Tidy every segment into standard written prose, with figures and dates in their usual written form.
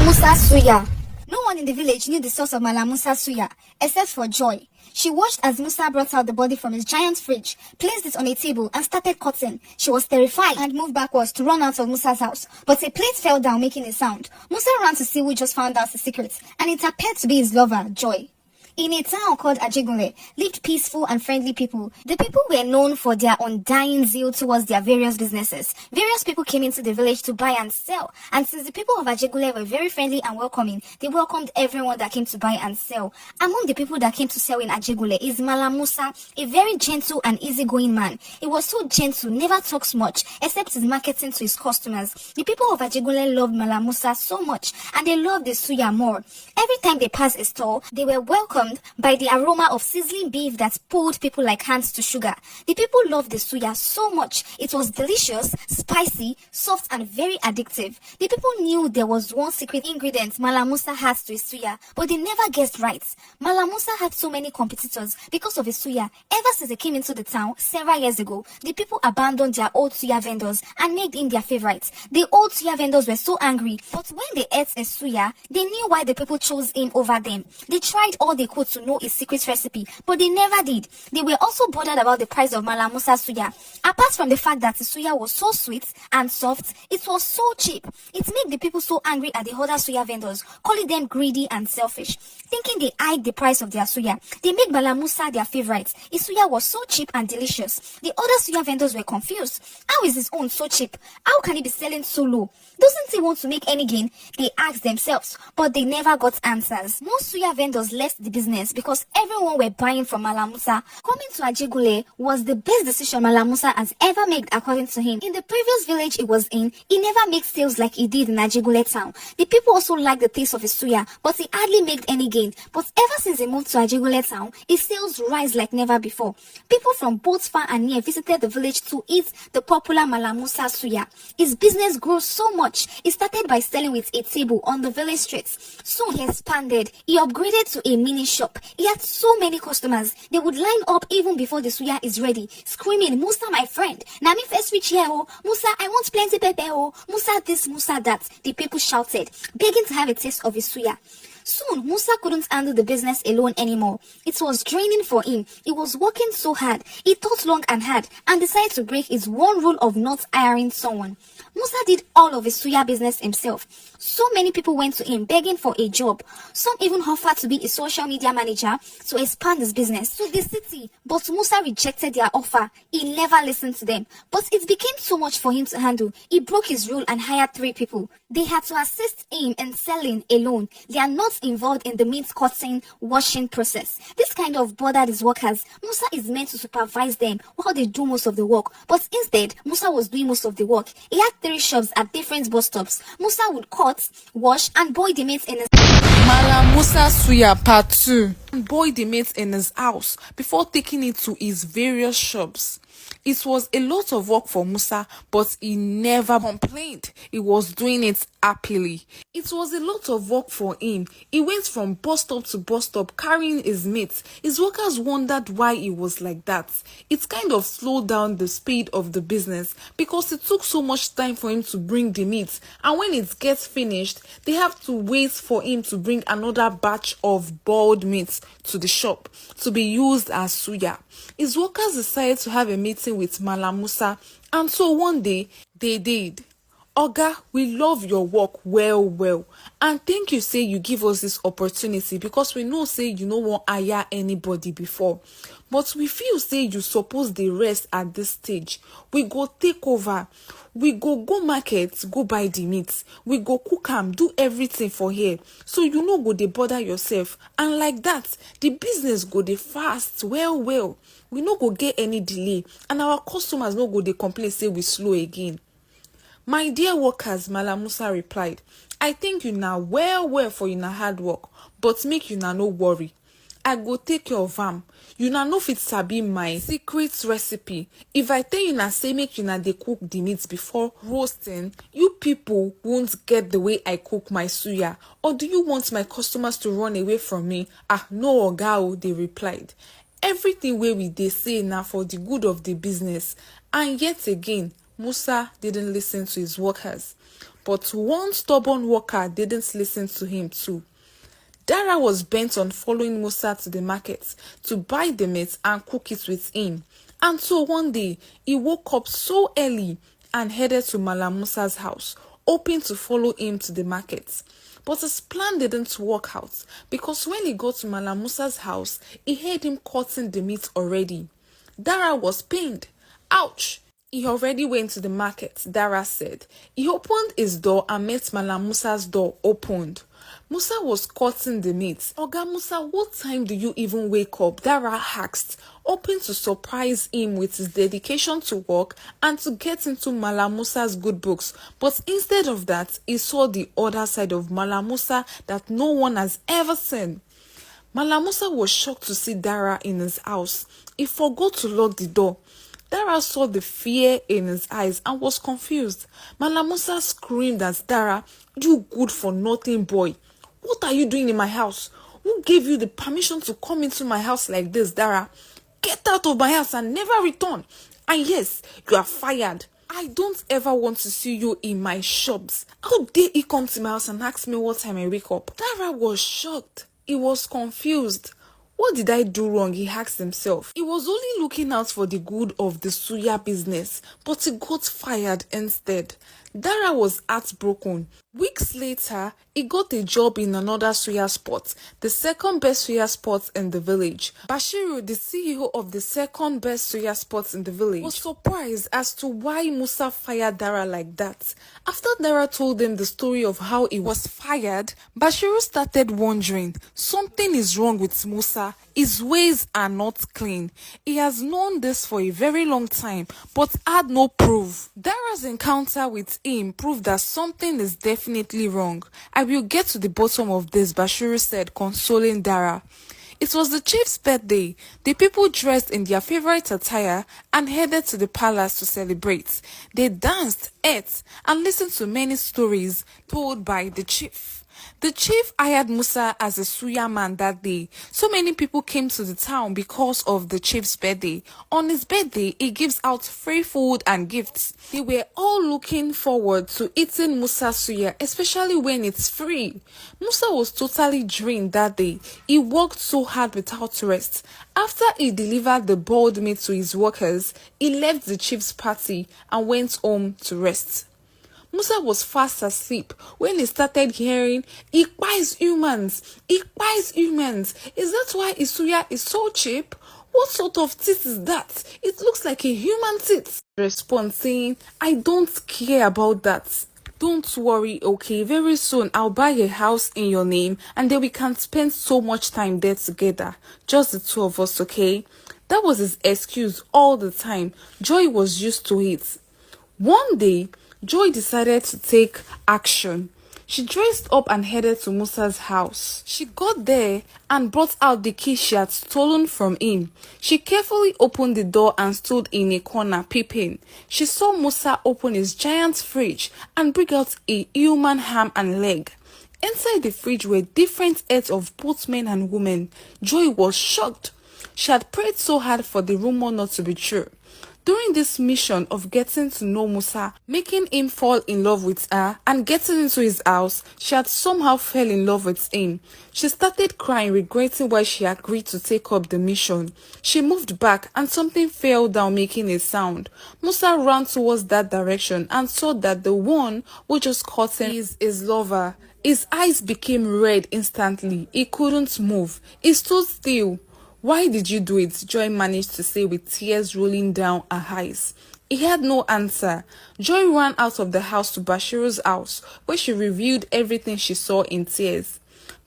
Musa suya. No one in the village knew the source of Malam Musa suya, except for Joy. She watched as Musa brought out the body from his giant fridge, placed it on a table, and started cutting. She was terrified and moved backwards to run out of Musa's house, but a plate fell down, making a sound. Musa ran to see who just found out the secret, and it appeared to be his lover, Joy. In a town called Ajegunle lived peaceful and friendly people. The people were known for their undying zeal towards their various businesses. Various people came into the village to buy and sell, and since the people of Ajegunle were very friendly and welcoming, they welcomed everyone that came to buy and sell. Among the people that came to sell in Ajegunle is Malam Musa, a very gentle and easygoing man. He was so gentle, never talks much, except his marketing to his customers. The people of Ajegunle loved Malam Musa so much, and they loved the suya more. Every time they passed a store, they were welcomed by the aroma of sizzling beef that pulled people like hands to sugar. The people loved the suya so much. It was delicious, spicy, soft, and very addictive. The people knew there was one secret ingredient Malam Musa had to his suya, but they never guessed right. Malam Musa had so many competitors because of his suya. Ever since they came into the town several years ago, the people abandoned their old suya vendors and made him their favorites. The old suya vendors were so angry, but when they ate a suya, they knew why the people chose him over them. They tried all they could to know his secret recipe, but they never did. They were also bothered about the price of Malam Musa suya. Apart from the fact that the suya was so sweet and soft, it was so cheap. It made the people so angry at the other suya vendors, calling them greedy and selfish. Thinking they hiked the price of their suya, they made Malam Musa their favorite. His suya was so cheap and delicious. The other suya vendors were confused. How is his own so cheap? How can he be selling so low? Doesn't he want to make any gain? They asked themselves, but they never got answers. Most suya vendors left the business because everyone were buying from Malam Musa. Coming to Ajegunle was the best decision Malam Musa has ever made, according to him. In the previous village he was in, he never made sales like he did in Ajegunle town. The people also liked the taste of his suya, but he hardly made any gain. But ever since he moved to Ajegunle town, his sales rise like never before. People from both far and near visited the village to eat the popular Malam Musa suya. His business grew so much. He started by selling with a table on the village streets. Soon he expanded. He upgraded to a mini shop. He had so many customers. They would line up even before the suya is ready, screaming, "Musa, my friend, na me first reach here, oh. Musa, I want plenty pepper, oh. Musa this, Musa that." The people shouted, begging to have a taste of his suya. Soon, Musa couldn't handle the business alone anymore. It was draining for him. He was working so hard. He thought long and hard and decided to break his one rule of not hiring someone. Musa did all of his suya business himself. So many people went to him begging for a job. Some even offered to be a social media manager to expand his business to the city. But Musa rejected their offer. He never listened to them. But it became so much for him to handle. He broke his rule and hired 3 people. They had to assist him in selling alone. They are not involved in the meat cutting, washing process. This kind of bothered his workers. Musa is meant to supervise them while they do most of the work. But instead, Musa was doing most of the work. He had 3 shops at different bus stops. Musa would cut, wash, and boil the meat in his Malam Musa suya part 2. Boil the meat in his house before taking it to his various shops. It was a lot of work for Musa, but he never complained. He was doing it happily. It was a lot of work for him. He went from bus stop to bus stop carrying his meat. His workers wondered why he was like that. It kind of slowed down the speed of the business because it took so much time for him to bring the meat. And when it gets finished, they have to wait for him to bring another batch of boiled meat to the shop to be used as suya. His workers decided to have a meeting with Malam Musa, and so one day they did. "Oga, we love your work well, and thank you say you give us this opportunity because we know say you no wan hire anybody before, but we feel say you suppose dey rest at this stage. We go take over. We go market, go buy the meat. We go cook am, do everything for here. So you no go dey bother yourself. And like that, the business go dey fast well. We no go get any delay. And our customers no go dey complain say we slow again." "My dear workers," Malam Musa replied, "I thank you now well for una hard work, but make una no worry. I go take care of am. Una no fit sabi my secret recipe. If I tell una say make una dey cook the meat before roasting, you people won't get the way I cook my suya. Or do you want my customers to run away from me?" "Ah, no, oga o," they replied. "Everything wey we dey say na for the good of the business." And yet again, Musa didn't listen to his workers. but one stubborn worker didn't listen to him too. Dara was bent on following Musa to the market to buy the meat and cook it with him. And so one day, he woke up so early and headed to Malam Musa's house, hoping to follow him to the market. But his plan didn't work out because when he got to Malam Musa's house, he heard him cutting the meat already. Dara was pained. Ouch! He already went to the market, Dara said. He opened his door and met Malam Musa's door opened. Musa was cutting the meat. Oga Musa, what time do you even wake up? Dara asked, hoping to surprise him with his dedication to work and to get into Malam Musa's good books. But instead of that, he saw the other side of Malam Musa that no one has ever seen. Malam Musa was shocked to see Dara in his house. He forgot to lock the door. Dara saw the fear in his eyes and was confused. Malam Musa screamed at Dara, "You good for nothing boy. What are you doing in my house? Who gave you the permission to come into my house like this, Dara? Get out of my house and never return. And yes, you are fired. I don't ever want to see you in my shops." How dare he come to my house and ask me what time I wake up? Dara was shocked. He was confused. What did I do wrong? He asked himself. He was only looking out for the good of the suya business, but he got fired instead. Dara was heartbroken. Weeks later, he got a job in another suya spot, the second best suya spot in the village. Bashiru, the CEO of the second best suya spot in the village, was surprised as to why Musa fired Dara like that. After Dara told them the story of how he was fired, Bashiru started wondering, something is wrong with Musa. His ways are not clean. He has known this for a very long time, but had no proof. Dara's encounter with him proved that something is definitely wrong. "I will get to the bottom of this," Bashiru said, consoling Dara. It was the chief's birthday. The people dressed in their favorite attire and headed to the palace to celebrate. They danced, ate, and listened to many stories told by the chief. The chief hired Musa as a suya man that day. So many people came to the town because of the chief's birthday. On his birthday, he gives out free food and gifts. They were all looking forward to eating Musa suya, especially when it's free. Musa was totally drained that day. He worked so hard without rest. After he delivered the boiled meat to his workers, he left the chief's party and went home to rest. Musa was fast asleep when he started hearing, "He buys humans! He buys humans! Is that why Isuya is so cheap? What sort of teeth is that? It looks like a human teeth." Response saying, "I don't care about that. Don't worry, okay? Very soon I'll buy a house in your name and then we can spend so much time there together. Just the two of us, okay?" That was his excuse all the time. Joy was used to it. One day, Joy decided to take action. She dressed up and headed to Musa's house. She got there and brought out the key she had stolen from him. She carefully opened the door and stood in a corner peeping. She saw Musa open his giant fridge and bring out a human ham and leg. Inside the fridge were different heads of both men and women. Joy was shocked. She had prayed so hard for the rumor not to be true. During this mission of getting to know Musa, making him fall in love with her, and getting into his house, she had somehow fell in love with him. She started crying, regretting why she agreed to take up the mission. She moved back and something fell down, making a sound. Musa ran towards that direction and saw that the one who just caught him is his lover. His eyes became red instantly. He couldn't move. He stood still. "Why did you do it?" Joy managed to say with tears rolling down her eyes. He had no answer. Joy ran out of the house to Bashiru's house, where she revealed everything she saw in tears.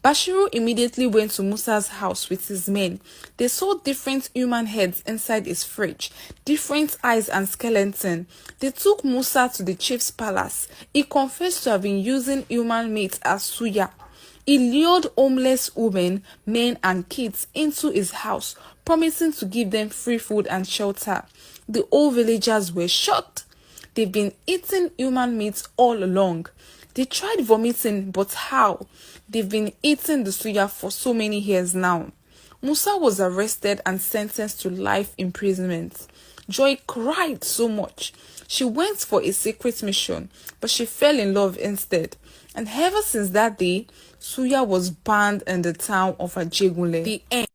Bashiru immediately went to Musa's house with his men. They saw different human heads inside his fridge, different eyes and skeleton. They took Musa to the chief's palace. He confessed to have been using human meat as suya. He lured homeless women, men and kids into his house, promising to give them free food and shelter. The old villagers were shocked. They've been eating human meat all along. They tried vomiting, but how? They've been eating the suya for so many years now. Musa was arrested and sentenced to life imprisonment. Joy cried so much. She went for a secret mission, but she fell in love instead. And ever since that day, Suya was banned in the town of Ajegunle. The end.